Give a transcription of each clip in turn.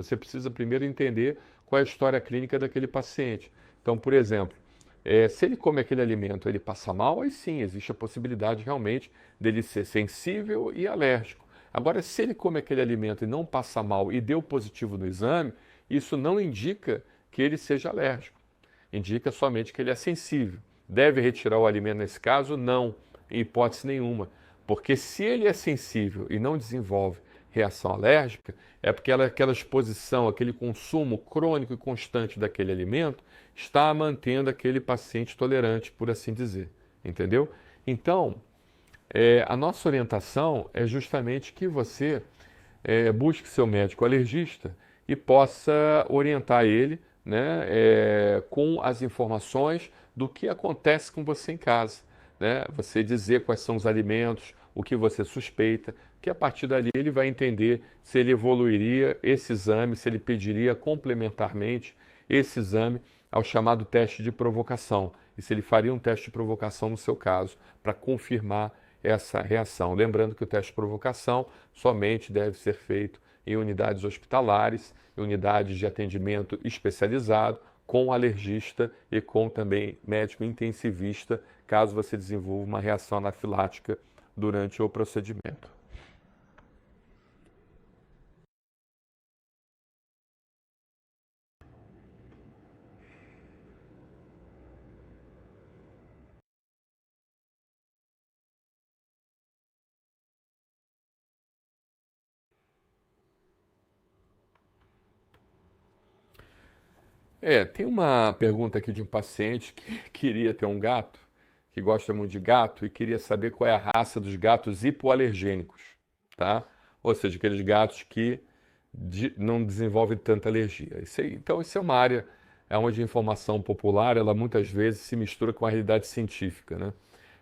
Você precisa primeiro entender qual é a história clínica daquele paciente. Então, por exemplo, se ele come aquele alimento, ele passa mal, aí sim, existe a possibilidade realmente dele ser sensível e alérgico. Agora, se ele come aquele alimento e não passa mal e deu positivo no exame, isso não indica que ele seja alérgico. Indica somente que ele é sensível. Deve retirar o alimento nesse caso? Não, em hipótese nenhuma. Porque se ele é sensível e não desenvolve reação alérgica, é porque aquela exposição, aquele consumo crônico e constante daquele alimento está mantendo aquele paciente tolerante, por assim dizer. Entendeu? Então, a nossa orientação é justamente que você busque seu médico alergista e possa orientar ele, né, com as informações do que acontece com você em casa. Né? Você dizer quais são os alimentos, o que você suspeita, que a partir dali ele vai entender se ele evoluiria esse exame, se ele pediria complementarmente esse exame ao chamado teste de provocação. E se ele faria um teste de provocação no seu caso, para confirmar essa reação. Lembrando que o teste de provocação somente deve ser feito em unidades hospitalares, em unidades de atendimento especializado, com alergista e com também médico intensivista, caso você desenvolva uma reação anafilática durante o procedimento. Tem uma pergunta aqui de um paciente que queria ter um gato, que gosta muito de gato e queria saber qual é a raça dos gatos hipoalergênicos, tá? Ou seja, aqueles gatos que não desenvolvem tanta alergia. Então, isso é uma área onde a informação popular, ela muitas vezes se mistura com a realidade científica, né?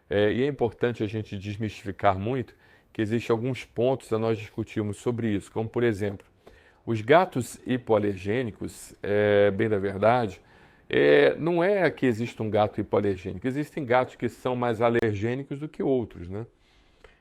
E é importante a gente desmistificar muito que existem alguns pontos a nós discutirmos sobre isso, como por exemplo, os gatos hipoalergênicos, bem da verdade, não é que existe um gato hipoalergênico, existem gatos que são mais alergênicos do que outros, né?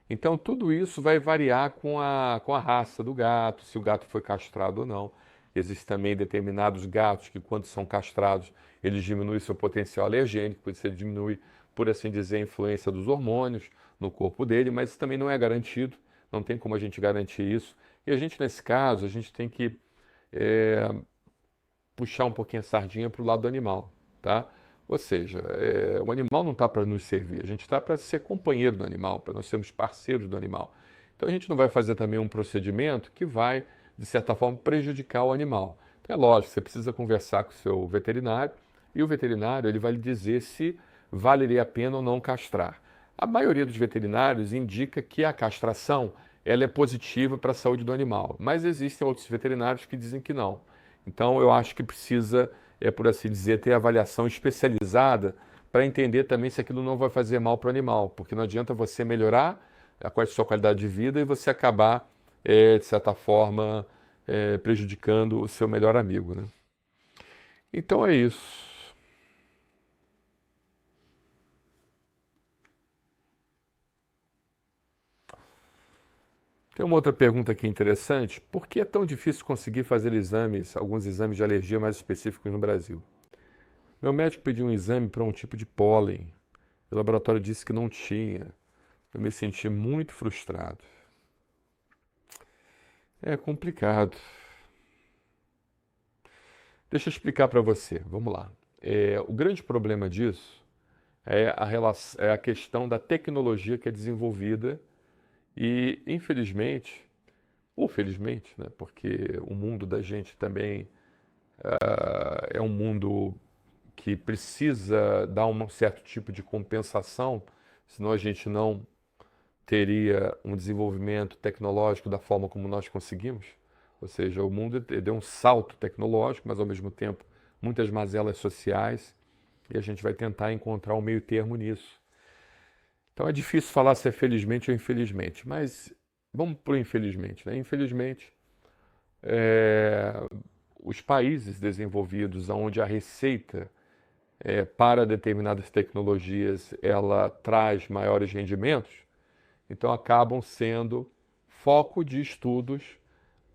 Então, tudo isso vai variar com a raça do gato, se o gato foi castrado ou não. Existem também determinados gatos que, quando são castrados, eles diminuem seu potencial alergênico, isso diminui, por assim dizer, a influência dos hormônios no corpo dele, mas isso também não é garantido, não tem como a gente garantir isso. E a gente, nesse caso, a gente tem que é, puxar um pouquinho a sardinha para o lado do animal, tá? Ou seja, o animal não está para nos servir, a gente está para ser companheiro do animal, para nós sermos parceiros do animal. Então a gente não vai fazer também um procedimento que vai, de certa forma, prejudicar o animal. Então é lógico, você precisa conversar com o seu veterinário e o veterinário ele vai lhe dizer se valeria a pena ou não castrar. A maioria dos veterinários indica que a castração ela é positiva para a saúde do animal, mas existem outros veterinários que dizem que não. Então, eu acho que precisa, por assim dizer, ter avaliação especializada para entender também se aquilo não vai fazer mal para o animal, porque não adianta você melhorar sua qualidade de vida e você acabar, de certa forma, prejudicando o seu melhor amigo, né? Então é isso. Tem uma outra pergunta aqui interessante. Por que é tão difícil conseguir fazer alguns exames de alergia mais específicos no Brasil? Meu médico pediu um exame para um tipo de pólen. O laboratório disse que não tinha. Eu me senti muito frustrado. É complicado. Deixa eu explicar para você. Vamos lá. O grande problema disso é a questão da tecnologia que é desenvolvida e, infelizmente, ou felizmente, né, porque o mundo da gente também é um mundo que precisa dar um certo tipo de compensação, senão a gente não teria um desenvolvimento tecnológico da forma como nós conseguimos. Ou seja, o mundo deu um salto tecnológico, mas ao mesmo tempo muitas mazelas sociais, e a gente vai tentar encontrar um meio termo nisso. Então é difícil falar se é felizmente ou infelizmente, mas vamos para o infelizmente, né? Infelizmente, é, os países desenvolvidos onde a receita para determinadas tecnologias ela traz maiores rendimentos, então acabam sendo foco de estudos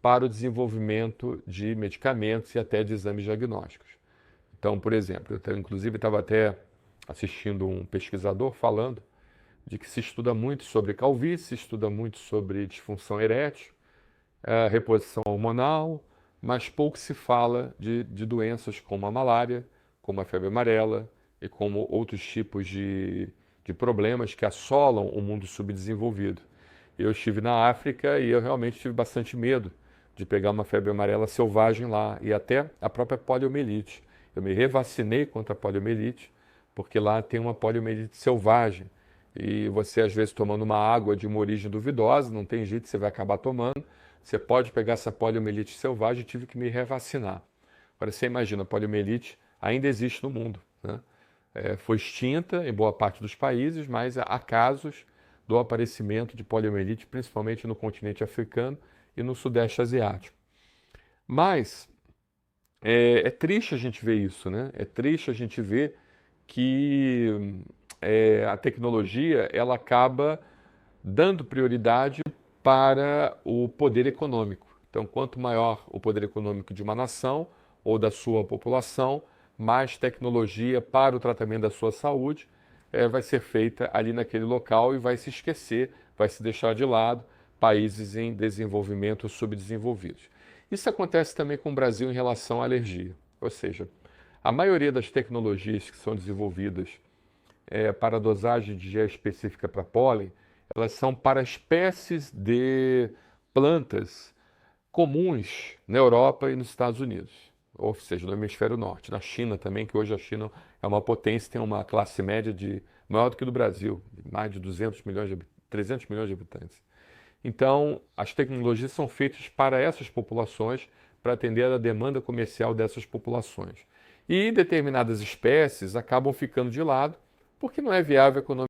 para o desenvolvimento de medicamentos e até de exames diagnósticos. Então, por exemplo, inclusive estava até assistindo um pesquisador falando de que se estuda muito sobre calvície, se estuda muito sobre disfunção erétil, reposição hormonal, mas pouco se fala de doenças como a malária, como a febre amarela e como outros tipos de problemas que assolam o mundo subdesenvolvido. Eu estive na África e eu realmente tive bastante medo de pegar uma febre amarela selvagem lá e até a própria poliomielite. Eu me revacinei contra a poliomielite, porque lá tem uma poliomielite selvagem. E você, às vezes, tomando uma água de uma origem duvidosa, não tem jeito, você vai acabar tomando. Você pode pegar essa poliomielite selvagem e tive que me revacinar. Agora, você imagina, a poliomielite ainda existe no mundo, né? Foi extinta em boa parte dos países, mas há casos do aparecimento de poliomielite, principalmente no continente africano e no sudeste asiático. Mas é triste a gente ver isso, né? É triste a gente ver que a tecnologia ela acaba dando prioridade para o poder econômico. Então, quanto maior o poder econômico de uma nação ou da sua população, mais tecnologia para o tratamento da sua saúde vai ser feita ali naquele local e vai se esquecer, vai se deixar de lado países em desenvolvimento ou subdesenvolvidos. Isso acontece também com o Brasil em relação à alergia. Ou seja, a maioria das tecnologias que são desenvolvidas para dosagem de gel específica para pólen, elas são para espécies de plantas comuns na Europa e nos Estados Unidos, ou seja, no hemisfério norte, na China também, que hoje a China é uma potência, tem uma classe média maior do que do Brasil, mais de 300 milhões de habitantes. Então, as tecnologias são feitas para essas populações, para atender a demanda comercial dessas populações. E determinadas espécies acabam ficando de lado, porque não é viável economicamente.